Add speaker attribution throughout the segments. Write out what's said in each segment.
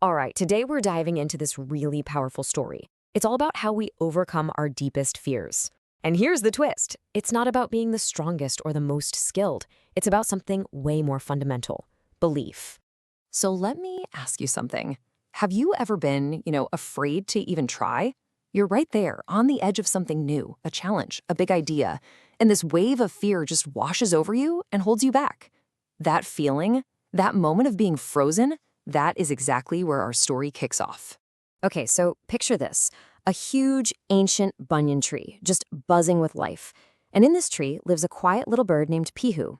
Speaker 1: All right, today we're diving into this really powerful story. It's all about how we overcome our deepest fears. And here's the twist. It's not about being the strongest or the most skilled. It's about something way more fundamental: belief. So let me ask you something. Have you ever been, afraid to even try? You're right there on the edge of something new, a challenge, a big idea, and this wave of fear just washes over you and holds you back. That feeling, that moment of being frozen, that is exactly where our story kicks off. Okay, so picture this: a huge, ancient banyan tree, just buzzing with life. And in this tree lives a quiet little bird named Pihu.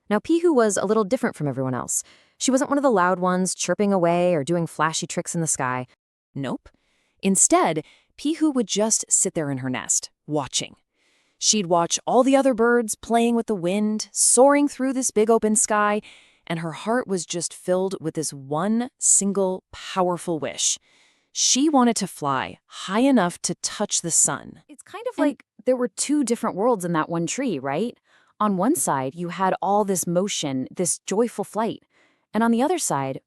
Speaker 1: Now, Pihu was a little different from everyone else. She wasn't one of the loud ones chirping away or doing flashy tricks in the sky. Nope. Instead, Pihu would just sit there in her nest, watching. She'd watch all the other birds playing with the wind, soaring through this big open sky, and her heart was just filled with this one single powerful wish. She wanted to fly high enough to touch the sun. It's kind of like there were two different worlds in that one tree, right? On one side, you had all this motion, this joyful flight. And on the other side,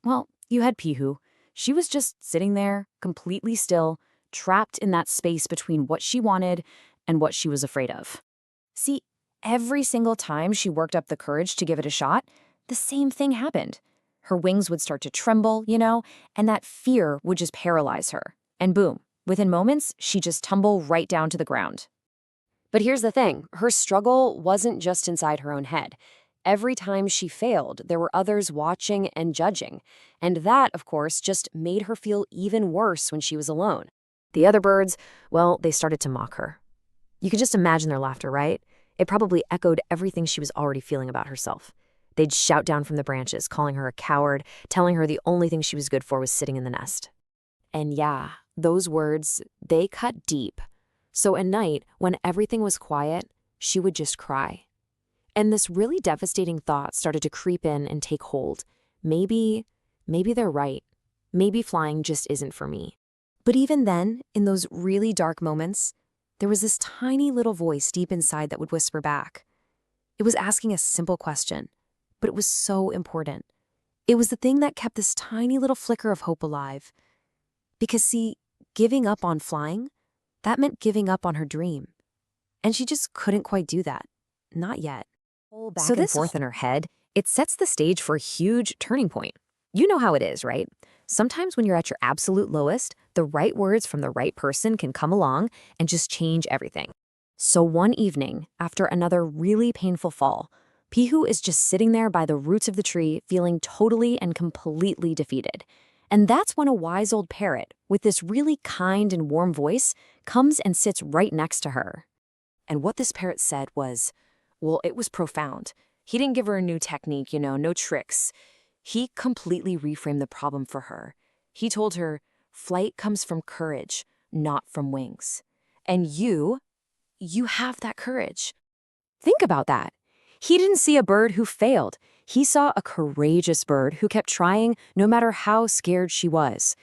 Speaker 1: well, you had Pihu. She was just sitting there, completely still, trapped in that space between what she wanted and what she was afraid of. See, every single time she worked up the courage to give it a shot, the same thing happened. Her wings would start to tremble, and that fear would just paralyze her. And boom, within moments, she'd just tumble right down to the ground. But here's the thing, her struggle wasn't just inside her own head. Every time she failed, there were others watching and judging. And that, of course, just made her feel even worse when she was alone. The other birds, well, they started to mock her. You can just imagine their laughter, right? It probably echoed everything she was already feeling about herself. They'd shout down from the branches, calling her a coward, telling her the only thing she was good for was sitting in the nest. And yeah, those words, they cut deep. So at night, when everything was quiet, she would just cry. And this really devastating thought started to creep in and take hold. Maybe they're right. Maybe flying just isn't for me. But even then, in those really dark moments, there was this tiny little voice deep inside that would whisper back. It was asking a simple question, but it was so important. It was the thing that kept this tiny little flicker of hope alive. Because see, giving up on flying, that meant giving up on her dream. And she just couldn't quite do that. Not yet. Back and forth in her head, it sets the stage for a huge turning point. You know how it is, right? Sometimes when you're at your absolute lowest, the right words from the right person can come along and just change everything. So one evening, after another really painful fall, Pihu is just sitting there by the roots of the tree, feeling totally and completely defeated. And that's when a wise old parrot, with this really kind and warm voice, comes and sits right next to her. And what this parrot said was, well, it was profound. He didn't give her a new technique, no tricks. He completely reframed the problem for her. He told her, flight comes from courage, not from wings. And you have that courage. Think about that. He didn't see a bird who failed. He saw a courageous bird who kept trying no matter how scared she was.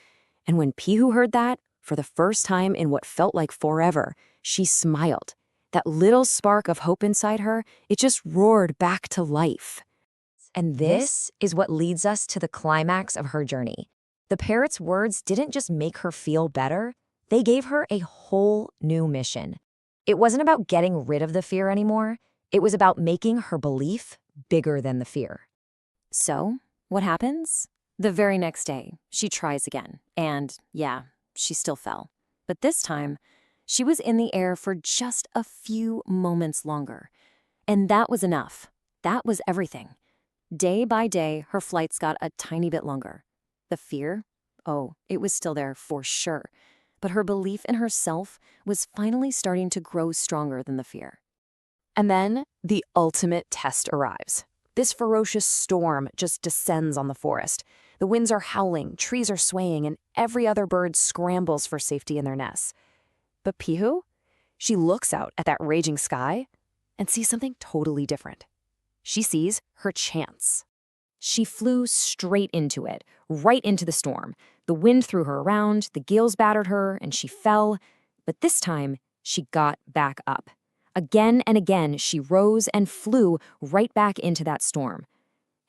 Speaker 1: And when Pihu heard that, for the first time in what felt like forever, she smiled. That little spark of hope inside her, it just roared back to life. And this is what leads us to the climax of her journey. The parrot's words didn't just make her feel better, they gave her a whole new mission. It wasn't about getting rid of the fear anymore, it was about making her belief bigger than the fear. So, what happens? The very next day, she tries again, and yeah, she still fell. But this time, she was in the air for just a few moments longer. And that was enough. That was everything. Day by day, her flights got a tiny bit longer. The fear? Oh, it was still there for sure. But her belief in herself was finally starting to grow stronger than the fear. And then the ultimate test arrives. This ferocious storm just descends on the forest. The winds are howling, trees are swaying, and every other bird scrambles for safety in their nests. But Pihu, she looks out at that raging sky and sees something totally different. She sees her chance. She flew straight into it, right into the storm. The wind threw her around, the gales battered her, and she fell. But this time, she got back up. Again and again, she rose and flew right back into that storm.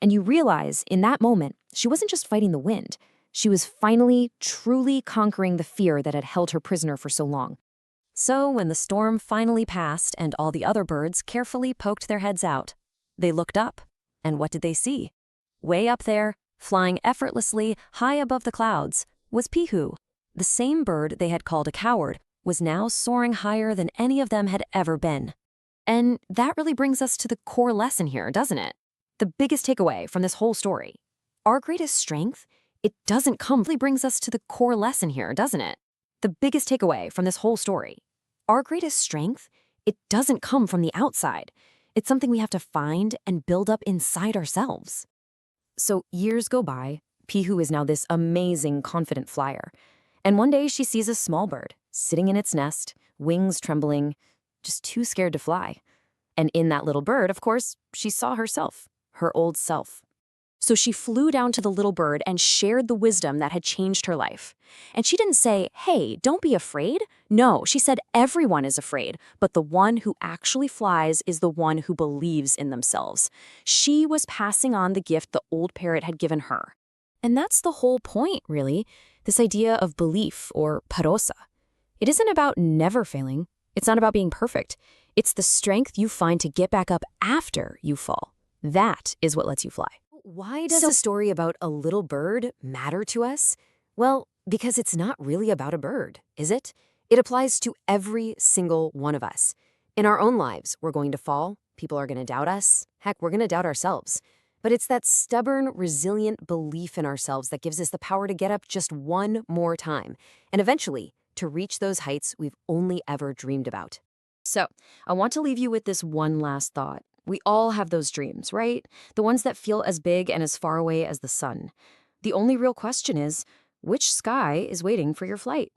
Speaker 1: And you realize, in that moment, She wasn't just fighting the wind. She was finally, truly conquering the fear that had held her prisoner for so long. So when the storm finally passed and all the other birds carefully poked their heads out, they looked up. And what did they see? Way up there, flying effortlessly high above the clouds, was Pihu. The same bird they had called a coward was now soaring higher than any of them had ever been. And that really brings us to the core lesson here, doesn't it? The biggest takeaway from this whole story. Our greatest strength, it doesn't come. Really brings us to the core lesson here, doesn't it? The biggest takeaway from this whole story. Our greatest strength, it doesn't come from the outside. It's something we have to find and build up inside ourselves. So years go by. Pihu is now this amazing, confident flyer. And one day she sees a small bird sitting in its nest, wings trembling, just too scared to fly. And in that little bird, of course, she saw herself, her old self. So she flew down to the little bird and shared the wisdom that had changed her life. And she didn't say, hey, don't be afraid. No, she said everyone is afraid, but the one who actually flies is the one who believes in themselves. She was passing on the gift the old parrot had given her. And that's the whole point, really, this idea of belief, or parosa. It isn't about never failing. It's not about being perfect. It's the strength you find to get back up after you fall. That is what lets you fly. Why does a story about a little bird matter to us? Well, because it's not really about a bird, is it? It applies to every single one of us. In our own lives, we're going to fall. People are going to doubt us. Heck, we're going to doubt ourselves. But it's that stubborn, resilient belief in ourselves that gives us the power to get up just one more time, and eventually to reach those heights we've only ever dreamed about. So, I want to leave you with this one last thought. We all have those dreams, right? The ones that feel as big and as far away as the sun. The only real question is, which sky is waiting for your flight?